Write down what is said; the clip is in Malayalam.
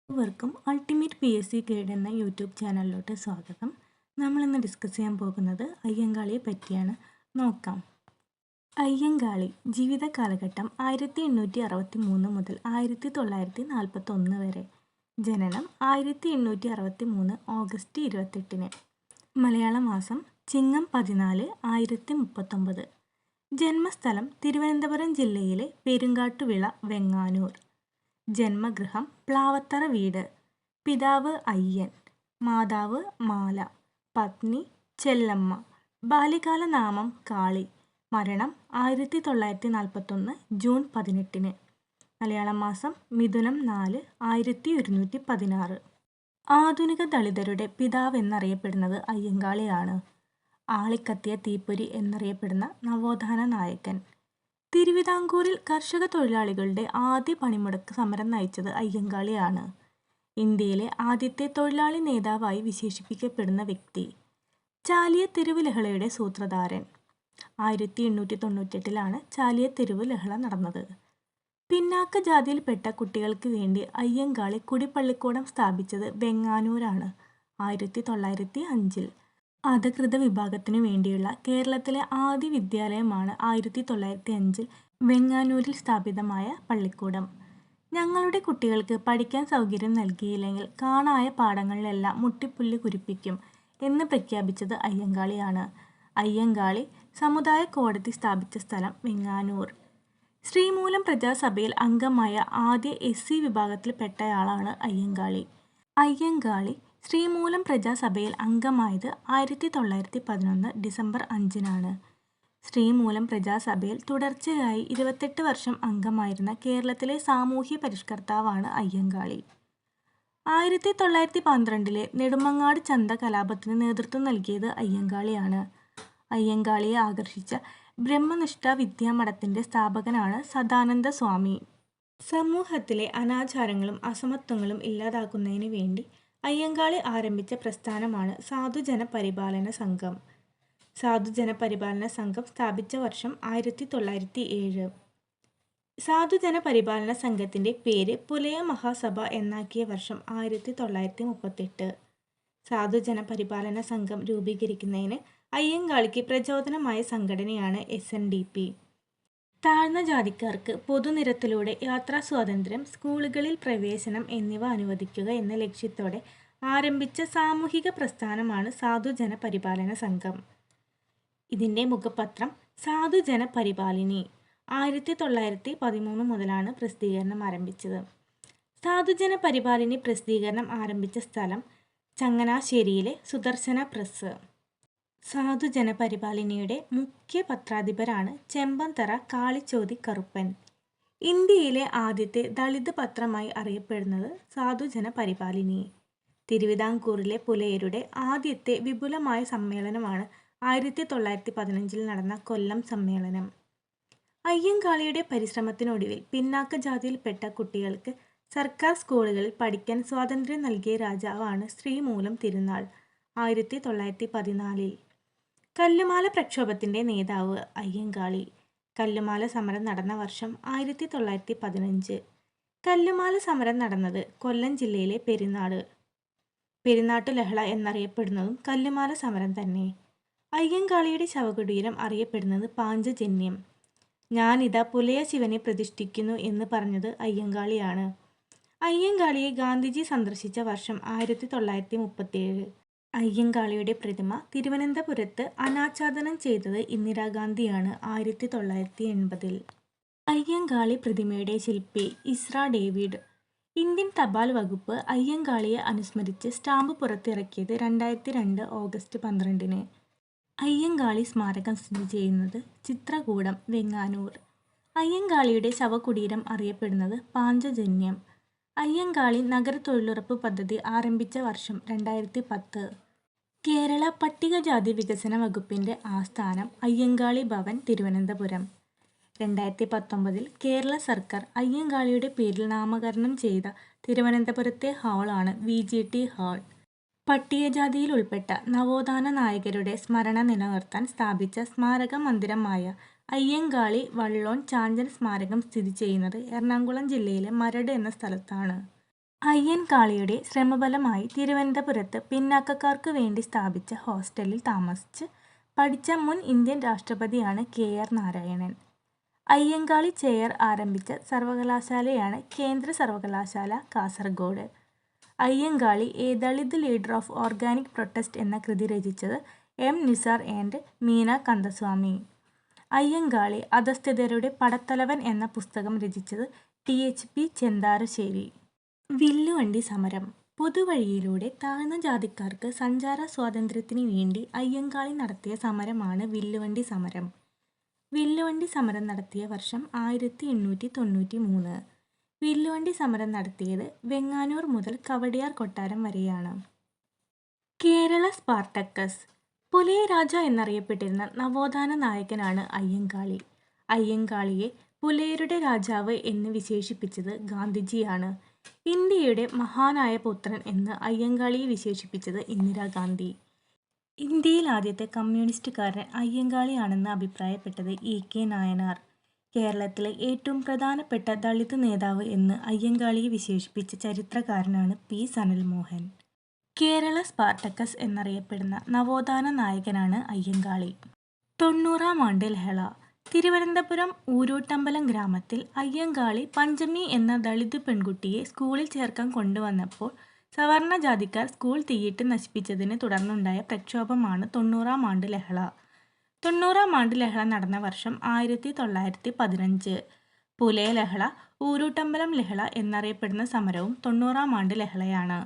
എല്ലാവർക്കും അൾട്ടിമേറ്റ് PSC ഗൈഡ് എന്ന യൂട്യൂബ് ചാനലിലോട്ട് സ്വാഗതം. നമ്മളിന്ന് ഡിസ്കസ് ചെയ്യാൻ പോകുന്നത് അയ്യങ്കാളിയെ പറ്റിയാണ്. നോക്കാം. അയ്യങ്കാളി ജീവിത കാലഘട്ടം 1863 മുതൽ 1941 വരെ. ജനനം 1863 ഓഗസ്റ്റ് 28. മലയാള മാസം ചിങ്ങം 14 1039. ജന്മസ്ഥലം തിരുവനന്തപുരം ജില്ലയിലെ പെരുങ്കാട്ടുവിള വെങ്ങാനൂർ. ജന്മഗൃഹം പ്ലാവത്തറ വീട്. പിതാവ് അയ്യൻ, മാതാവ് മാല, പത്നി ചെല്ലമ്മ. ബാല്യകാല നാമം കാളി. മരണം 1941 ജൂൺ 18. മലയാളം മാസം മിഥുനം 4 1116. ആധുനിക ദളിതരുടെ പിതാവ് എന്നറിയപ്പെടുന്നത് അയ്യങ്കാളിയാണ്. ആളിക്കത്തിയ തീപ്പൊരി എന്നറിയപ്പെടുന്ന നവോത്ഥാന നായകൻ. തിരുവിതാംകൂറിൽ കർഷക തൊഴിലാളികളുടെ ആദ്യ പണിമുടക്ക് സമരം നയിച്ചത് അയ്യങ്കാളിയാണ്. ഇന്ത്യയിലെ ആദ്യത്തെ തൊഴിലാളി നേതാവായി വിശേഷിപ്പിക്കപ്പെടുന്ന വ്യക്തി. ചാലിയ തെരുവ് ലഹളയുടെ സൂത്രധാരൻ. 1898 ചാലിയ തെരുവ് ലഹള നടന്നത്. പിന്നാക്ക ജാതിയിൽപ്പെട്ട കുട്ടികൾക്ക് വേണ്ടി അയ്യങ്കാളി കുടിപ്പള്ളിക്കൂടം സ്ഥാപിച്ചത് വെങ്ങാനൂരാണ് 1905. അധകൃത വിഭാഗത്തിനു വേണ്ടിയുള്ള കേരളത്തിലെ ആദ്യ വിദ്യാലയമാണ് 1905 വെങ്ങാനൂരിൽ സ്ഥാപിതമായ പള്ളിക്കൂടം. ഞങ്ങളുടെ കുട്ടികൾക്ക് പഠിക്കാൻ സൗകര്യം നൽകിയില്ലെങ്കിൽ കാണായ പാടങ്ങളിലെല്ലാം മുട്ടിപ്പുല്ല് കുരിപ്പിക്കും എന്ന് പ്രഖ്യാപിച്ചത് അയ്യങ്കാളിയാണ്. അയ്യങ്കാളി സമുദായ കോടതി സ്ഥാപിച്ച സ്ഥലം വെങ്ങാനൂർ. ശ്രീമൂലം പ്രജാസഭയിൽ അംഗമായ ആദ്യ SC വിഭാഗത്തിൽപ്പെട്ടയാളാണ് അയ്യങ്കാളി. അയ്യങ്കാളി ശ്രീമൂലം പ്രജാസഭയിൽ അംഗമായത് 1911 ഡിസംബർ 5. ശ്രീമൂലം പ്രജാസഭയിൽ തുടർച്ചയായി 28 വർഷം അംഗമായിരുന്ന കേരളത്തിലെ സാമൂഹ്യ പരിഷ്കർത്താവാണ് അയ്യങ്കാളി. 1912 നെടുമങ്ങാട് ചന്ത കലാപത്തിന് നേതൃത്വം നൽകിയത് അയ്യങ്കാളിയാണ്. അയ്യങ്കാളിയെ ആകർഷിച്ച ബ്രഹ്മനിഷ്ഠ വിദ്യാമഠത്തിന്റെ സ്ഥാപകനാണ് സദാനന്ദ സ്വാമി. സമൂഹത്തിലെ അനാചാരങ്ങളും അസമത്വങ്ങളും ഇല്ലാതാക്കുന്നതിന് വേണ്ടി അയ്യങ്കാളി ആരംഭിച്ച പ്രസ്ഥാനമാണ് സാധുജന പരിപാലന സംഘം. സാധുജന പരിപാലന സംഘം സ്ഥാപിച്ച വർഷം 1907. സാധുജന പരിപാലന സംഘത്തിന്റെ പേര് പുലയ മഹാസഭ എന്നാക്കിയ വർഷം 1938. സാധുജന പരിപാലന സംഘം രൂപീകരിക്കുന്നതിന് അയ്യങ്കാളിക്ക് പ്രചോദനമായ സംഘടനയാണ് SNDP. താഴ്ന്ന ജാതിക്കാർക്ക് പൊതുനിരത്തിലൂടെ യാത്രാ സ്വാതന്ത്ര്യം, സ്കൂളുകളിൽ പ്രവേശനം എന്നിവ അനുവദിക്കുക എന്ന ലക്ഷ്യത്തോടെ ആരംഭിച്ച സാമൂഹിക പ്രസ്ഥാനമാണ് സാധുജന പരിപാലന സംഘം. ഇതിൻ്റെ മുഖപത്രം സാധുജന പരിപാലിനി. 1913 മുതലാണ് പ്രസിദ്ധീകരണം ആരംഭിച്ചത്. സാധുജന പരിപാലിനി പ്രസിദ്ധീകരണം ആരംഭിച്ച സ്ഥലം ചങ്ങനാശ്ശേരിയിലെ സുദർശന പ്രസ്. സാധുജന പരിപാലിനിയുടെ മുഖ്യ പത്രാധിപരാണ് ചെമ്പന്തറ കാളിച്ചോതി കറുപ്പൻ. ഇന്ത്യയിലെ ആദ്യത്തെ ദളിത് പത്രമായി അറിയപ്പെടുന്നത് സാധുജന പരിപാലിനി. തിരുവിതാംകൂറിലെ പുലയരുടെ ആദ്യത്തെ വിപുലമായ സമ്മേളനമാണ് 1915 നടന്ന കൊല്ലം സമ്മേളനം. അയ്യങ്കാളിയുടെ പരിശ്രമത്തിനൊടുവിൽ പിന്നാക്ക ജാതിയിൽപ്പെട്ട കുട്ടികൾക്ക് സർക്കാർ സ്കൂളുകളിൽ പഠിക്കാൻ സ്വാതന്ത്ര്യം നൽകിയ രാജാവാണ് ശ്രീമൂലം തിരുനാൾ 1914. കല്ലുമാല പ്രക്ഷോഭത്തിന്റെ നേതാവ് അയ്യങ്കാളി. കല്ലുമാല സമരം നടന്ന വർഷം 1915. കല്ലുമാല സമരം നടന്നത് കൊല്ലം ജില്ലയിലെ പെരുന്നാട്ടു ലഹള എന്നറിയപ്പെടുന്നതും കല്ലുമാല സമരം തന്നെ. അയ്യങ്കാളിയുടെ ശവകുടീരം അറിയപ്പെടുന്നത് പാഞ്ചജന്യം. ഞാനിതാ പുലയ ശിവനെ പ്രതിഷ്ഠിക്കുന്നു എന്ന് പറഞ്ഞത് അയ്യങ്കാളിയാണ്. അയ്യങ്കാളിയെ ഗാന്ധിജി സന്ദർശിച്ച വർഷം 1937. അയ്യങ്കാളിയുടെ പ്രതിമ തിരുവനന്തപുരത്ത് അനാച്ഛാദനം ചെയ്തത് ഇന്ദിരാഗാന്ധിയാണ് 1980. അയ്യങ്കാളി പ്രതിമയുടെ ശില്പി ഇസ്ര ഡേവിഡ്. ഇന്ത്യൻ തപാൽ വകുപ്പ് അയ്യങ്കാളിയെ അനുസ്മരിച്ച് സ്റ്റാമ്പ് പുറത്തിറക്കിയത് 2002 ഓഗസ്റ്റ് 12. അയ്യങ്കാളി സ്മാരകം സ്ഥിതി ചെയ്യുന്നത് ചിത്രകൂടം, വെങ്ങാനൂർ. അയ്യങ്കാളിയുടെ ശവകുടീരം അറിയപ്പെടുന്നത് പാഞ്ചജന്യം. അയ്യങ്കാളി നഗര തൊഴിലുറപ്പ് പദ്ധതി ആരംഭിച്ച വർഷം 2010. കേരള പട്ടികജാതി വികസന വകുപ്പിന്റെ ആസ്ഥാനം അയ്യങ്കാളി ഭവൻ, തിരുവനന്തപുരം. 2019 കേരള സർക്കാർ അയ്യങ്കാളിയുടെ പേരിൽ നാമകരണം ചെയ്ത തിരുവനന്തപുരത്തെ ഹാളാണ് VGT ഹാൾ. പട്ടികജാതിയിൽ ഉൾപ്പെട്ട നവോത്ഥാന നായകരുടെ സ്മരണ നിലനിർത്താൻ സ്ഥാപിച്ച സ്മാരക മന്ദിരമായ അയ്യങ്കാളി വള്ളോൻ ചാഞ്ചൻ സ്മാരകം സ്ഥിതി ചെയ്യുന്നത് എറണാകുളം ജില്ലയിലെ മരട് എന്ന സ്ഥലത്താണ്. അയ്യൻകാളിയുടെ ശ്രമഫലമായി തിരുവനന്തപുരത്ത് പിന്നാക്കക്കാർക്ക് വേണ്ടി സ്ഥാപിച്ച ഹോസ്റ്റലിൽ താമസിച്ച് പഠിച്ച മുൻ ഇന്ത്യൻ രാഷ്ട്രപതിയാണ് KR നാരായണൻ. അയ്യങ്കാളി ചെയർ ആരംഭിച്ച സർവകലാശാലയാണ് കേന്ദ്ര സർവകലാശാല, Kasaragod. Ayyankali a Dalit leader of organic protest എന്ന കൃതി രചിച്ചത് M. നിസാർ ആൻഡ് മീന കന്ദസ്വാമി. അയ്യങ്കാളി അധസ്ഥിതരുടെ പടത്തലവൻ എന്ന പുസ്തകം രചിച്ചത് THP ചെന്താരശ്ശേരി. വില്ലുവണ്ടി സമരം. പൊതുവഴിയിലൂടെ താഴ്ന്ന ജാതിക്കാർക്ക് സഞ്ചാര സ്വാതന്ത്ര്യത്തിന് വേണ്ടി അയ്യങ്കാളി നടത്തിയ സമരമാണ് വില്ലുവണ്ടി സമരം. വില്ലുവണ്ടി സമരം നടത്തിയ വർഷം 1893. വില്ലുവണ്ടി സമരം നടത്തിയത് വെങ്ങാനൂർ മുതൽ കവടിയാർ കൊട്ടാരം വരെയാണ്. കേരള സ്പാർട്ടക്കസ്. പുലയ രാജ എന്നറിയപ്പെട്ടിരുന്ന നവോത്ഥാന നായകനാണ് അയ്യങ്കാളി. അയ്യങ്കാളിയെ പുലയരുടെ രാജാവ് എന്ന് വിശേഷിപ്പിച്ചത് ഗാന്ധിജിയാണ്. ഇന്ത്യയുടെ മഹാനായ പുത്രൻ എന്ന് അയ്യങ്കാളിയെ വിശേഷിപ്പിച്ചത് ഇന്ദിരാഗാന്ധി. ഇന്ത്യയിൽ ആദ്യത്തെ കമ്മ്യൂണിസ്റ്റുകാരൻ അയ്യങ്കാളിയാണെന്ന് അഭിപ്രായപ്പെട്ടത് EK നായനാർ. കേരളത്തിലെ ഏറ്റവും പ്രധാനപ്പെട്ട ദളിത് നേതാവ് എന്ന് അയ്യങ്കാളിയെ വിശേഷിപ്പിച്ച ചരിത്രകാരനാണ് P. സനൽമോഹൻ. കേരള സ്പാർട്ടക്കസ് എന്നറിയപ്പെടുന്ന നവോത്ഥാന നായകനാണ് അയ്യങ്കാളി. 90-ാം ആണ്ട് ലഹള. തിരുവനന്തപുരം ഊരൂട്ടമ്പലം ഗ്രാമത്തിൽ അയ്യങ്കാളി പഞ്ചമി എന്ന ദളിത് പെൺകുട്ടിയെ സ്കൂളിൽ ചേർക്കാൻ കൊണ്ടുവന്നപ്പോൾ സവർണ ജാതിക്കാർ സ്കൂൾ തീയിട്ട് നശിപ്പിച്ചതിനെ തുടർന്നുണ്ടായ പ്രക്ഷോഭമാണ് 90-ാം ആണ്ട് ലഹള. 90-ാം ആണ്ട് ലഹള നടന്ന വർഷം 1915. പുലയ ലഹള, ഊരൂട്ടമ്പലം ലഹള എന്നറിയപ്പെടുന്ന സമരവും 90-ാം ആണ്ട് ലഹളയാണ്.